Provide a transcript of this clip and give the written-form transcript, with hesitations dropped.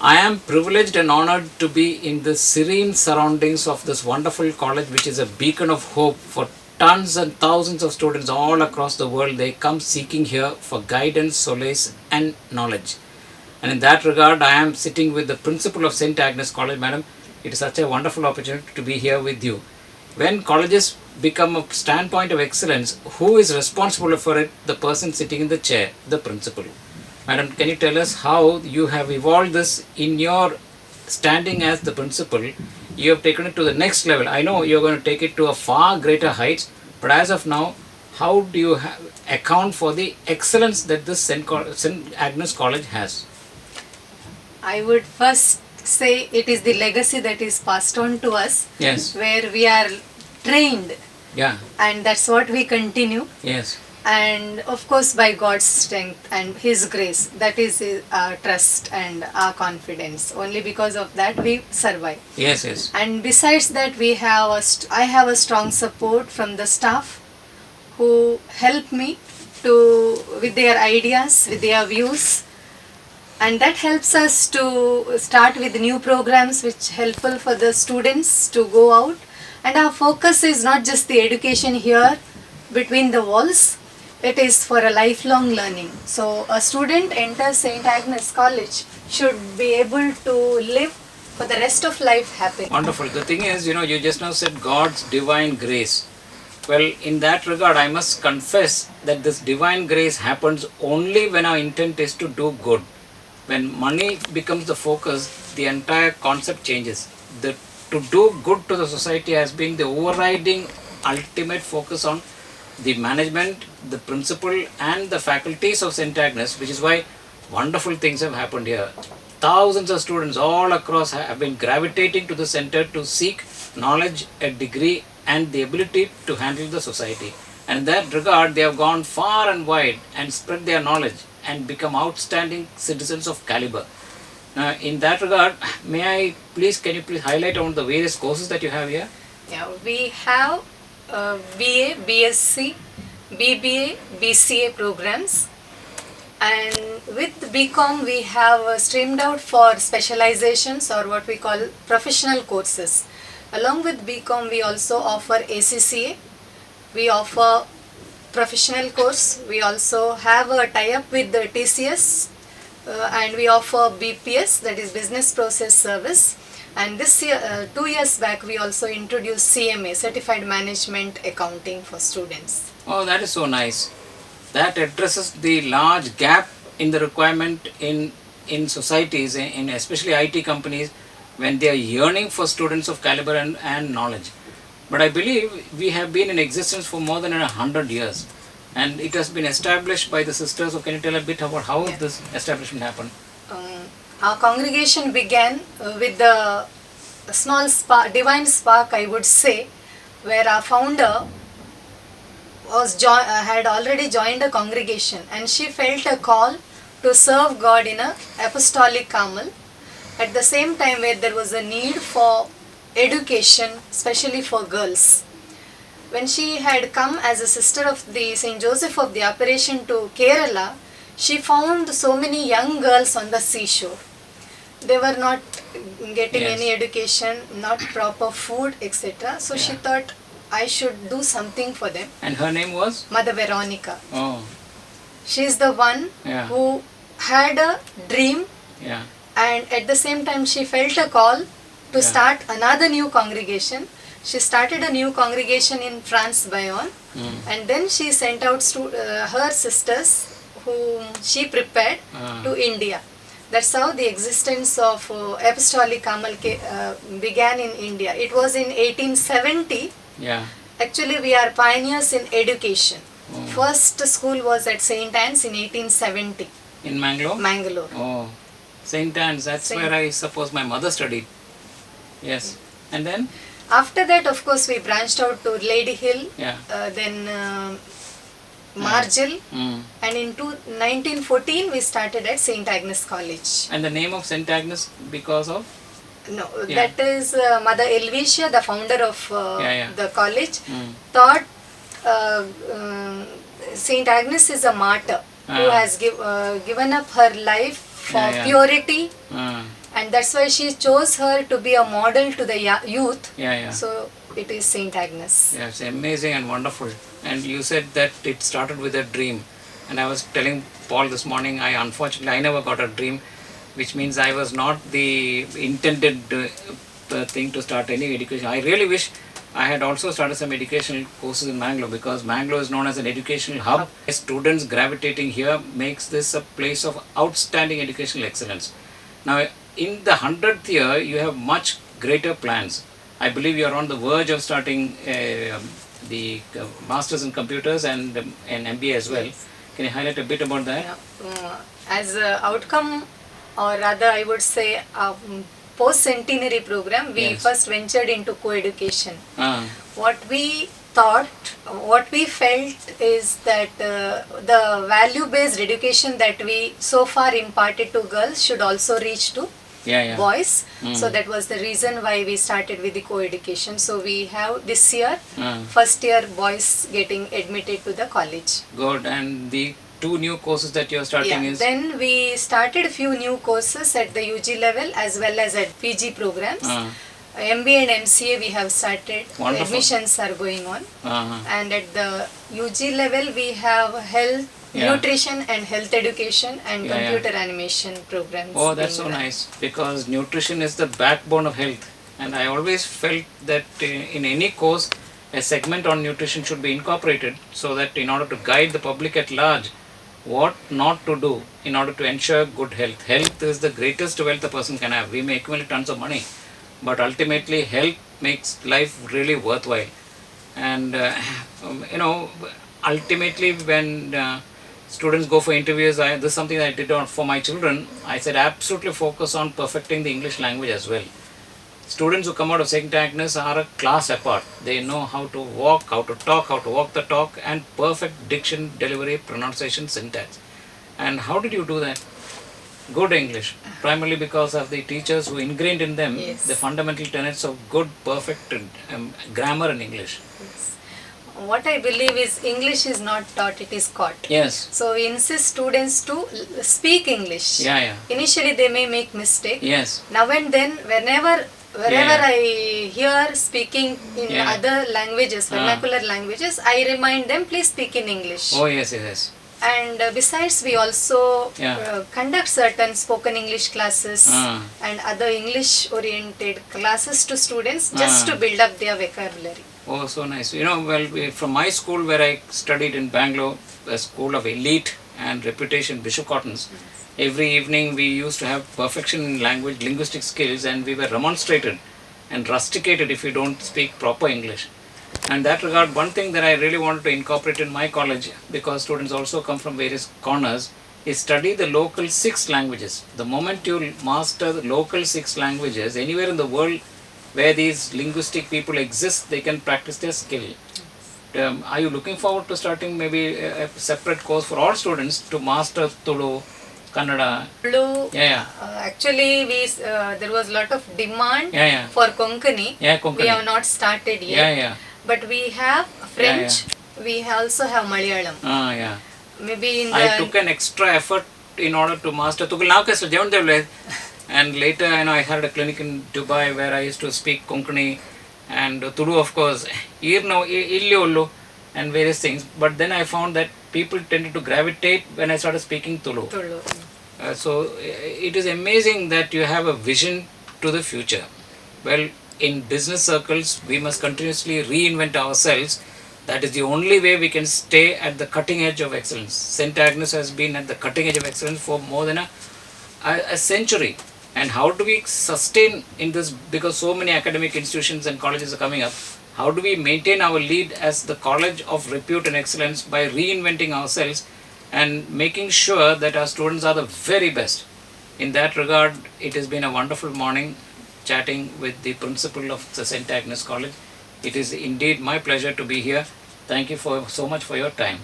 I am privileged and honored to be in the serene surroundings of this wonderful college, which is a beacon of hope for tons and thousands of students all across the world. They come seeking here for guidance, solace, and knowledge. And in that regard, I am sitting with the principal of St. Agnes College. Madam, it is such a wonderful opportunity to be here with you. When colleges become a standpoint of excellence, who is responsible for it? The person sitting in the chair, the principal. Madam, can you tell us how you have evolved this in your standing as the principal? You have taken it to the next level. I know you're going to take it to a far greater heights, but as of now, how do you account for the excellence that this St. Agnes College has? I would first say it is the legacy that is passed on to us. Yes. Where we are trained. Yeah. And that's what we continue. Yes. And of course by God's strength and His grace, that is our trust and our confidence. Only because of that we survive. Yes, yes. And besides that, I have a strong support from the staff who help me with their ideas, with their views. And that helps us to start with new programs which helpful for the students to go out. And our focus is not just the education here between the walls. It is for a lifelong learning. So a student enters St. Agnes College should be able to live for the rest of life happy. Wonderful. The thing is, you just now said God's divine grace. Well, in that regard, I must confess that this divine grace happens only when our intent is to do good. When money becomes the focus, the entire concept changes. To do good to the society has been the overriding ultimate focus on the management, the principal and the faculties of St. Agnes, which is why wonderful things have happened here. Thousands of students all across have been gravitating to the center to seek knowledge, a degree and the ability to handle the society. And in that regard, they have gone far and wide and spread their knowledge and become outstanding citizens of caliber. In that regard, can you please highlight on the various courses that you have here? Yeah, we have BA, BSc, BBA, BCA programs, and with BCom we have streamed out for specializations or what we call professional courses. Along with BCom we also offer ACCA, we offer professional course, we also have a tie-up with the TCS and we offer BPS, that is Business Process Service. And this year, 2 years back, we also introduced CMA, Certified Management Accounting for students. Oh, that is so nice. That addresses the large gap in the requirement in societies, in especially IT companies, when they are yearning for students of caliber and knowledge. But I believe we have been in existence for more than 100 years. And it has been established by the sisters. So can you tell a bit about how this establishment happened? Our congregation began with the small spark, divine spark I would say, where our founder had already joined a congregation and she felt a call to serve God in a apostolic Carmel. At the same time where there was a need for education, especially for girls. When she had come as a sister of the St. Joseph of the Apparition to Kerala, she found so many young girls on the seashore. They were not getting any education, not proper food, etc. So she thought, I should do something for them. And her name was? Mother Veronica. Oh. She is the one who had a dream and at the same time she felt a call to start another new congregation. She started a new congregation in France, Bayonne, and then she sent out her sisters whom she prepared to India. That's how the existence of Apostolic Carmel began in India. It was in 1870. Yeah. Actually, we are pioneers in education. First school was at St. Anne's in 1870. In Mangalore? Mangalore. Oh, St. Anne's. That's where I suppose my mother studied. Yes. And then? After that, of course, we branched out to Lady Hill, then Margil, and in 1914 we started at St. Agnes College. And the name of St. Agnes because of? No, that is Mother Elvicia, the founder of the college, thought St. Agnes is a martyr who has given up her life for purity and that's why she chose her to be a model to the youth. Yeah. So it is Saint Agnes. Yeah, it's amazing and wonderful. And you said that it started with a dream. And I was telling Paul this morning, I never got a dream, which means I was not the intended thing to start any education. I really wish I had also started some educational courses in Mangalore, because Mangalore is known as an educational hub. Students gravitating here makes this a place of outstanding educational excellence. Now, in the 100th year, you have much greater plans. I believe you are on the verge of starting the Masters in Computers and an MBA as well. Can you highlight a bit about that? Yeah. As an outcome, or rather I would say post-centenary program, we Yes. first ventured into co-education. Ah, What we thought, what we felt is that the value-based education that we so far imparted to girls should also reach to yeah. boys. Mm. So that was the reason why we started with the co-education. So we have this year, Ah, first year boys getting admitted to the college. good. And the 2 new courses that you are starting is? Then we started a few new courses at the UG level as well as at PG programs. Ah, MBA and MCA we have started. Wonderful. Admissions are going on. uh, And at the UG level we have health, Yeah. nutrition and health education and Yeah, computer animation programs. Oh, that's so being run. nice, because nutrition is the backbone of health. And I always felt that in any course, a segment on nutrition should be incorporated, so that in order to guide the public at large, what not to do in order to ensure good health. Health is the greatest wealth a person can have. We may accumulate tons of money, but ultimately health makes life really worthwhile. And ultimately when students go for interviews, this is something that I did for my children. I said absolutely focus on perfecting the English language as well. Students who come out of St. Agnes are a class apart. They know how to walk, how to talk, how to walk the talk, and perfect diction, delivery, pronunciation, syntax. And how did you do that? Good English, primarily because of the teachers who ingrained in them Yes. the fundamental tenets of good, perfect grammar in English. What I believe is English is not taught, it is caught. Yes. So we insist students to speak English. Yeah. Initially they may make mistake. Yes. Now and then wherever Yeah. I hear speaking in Yeah. other languages, vernacular languages, I remind them please speak in English. Oh, yes. And besides we also Yeah. conduct certain spoken English classes Ah. and other English oriented classes to students just to build up their vocabulary. Oh, so nice. From my school where I studied in Bangalore, a school of elite and reputation, Bishop Cotton's, every evening we used to have perfection in language, linguistic skills, and we were remonstrated and rusticated if we don't speak proper English. And that regard, one thing that I really wanted to incorporate in my college, because students also come from various corners, is study the local 6 languages. The moment you master the local 6 languages, anywhere in the world where these linguistic people exist, they can practice their skill. Are you looking forward to starting maybe a separate course for all students to master Tulu, Kannada? Tulu, Yeah. actually there was a lot of demand Yeah. for Konkani. Yeah, Konkani. We have not started yet. Yeah. But we have French. We also have Malayalam. Yeah. Maybe in I took an extra effort in order to master Tukul. Now, and later, I had a clinic in Dubai where I used to speak Konkani and Tulu, of course, Illu, and various things. But then I found that people tended to gravitate when I started speaking Tulu. Tulu. So it is amazing that you have a vision to the future. Well, in business circles, we must continuously reinvent ourselves. That is the only way we can stay at the cutting edge of excellence. St. Agnes has been at the cutting edge of excellence for more than a century. And how do we sustain in this, because so many academic institutions and colleges are coming up, how do we maintain our lead as the college of repute and excellence by reinventing ourselves and making sure that our students are the very best? In that regard, it has been a wonderful morning chatting with the principal of the St. Agnes College. It is indeed my pleasure to be here. Thank you so much for your time.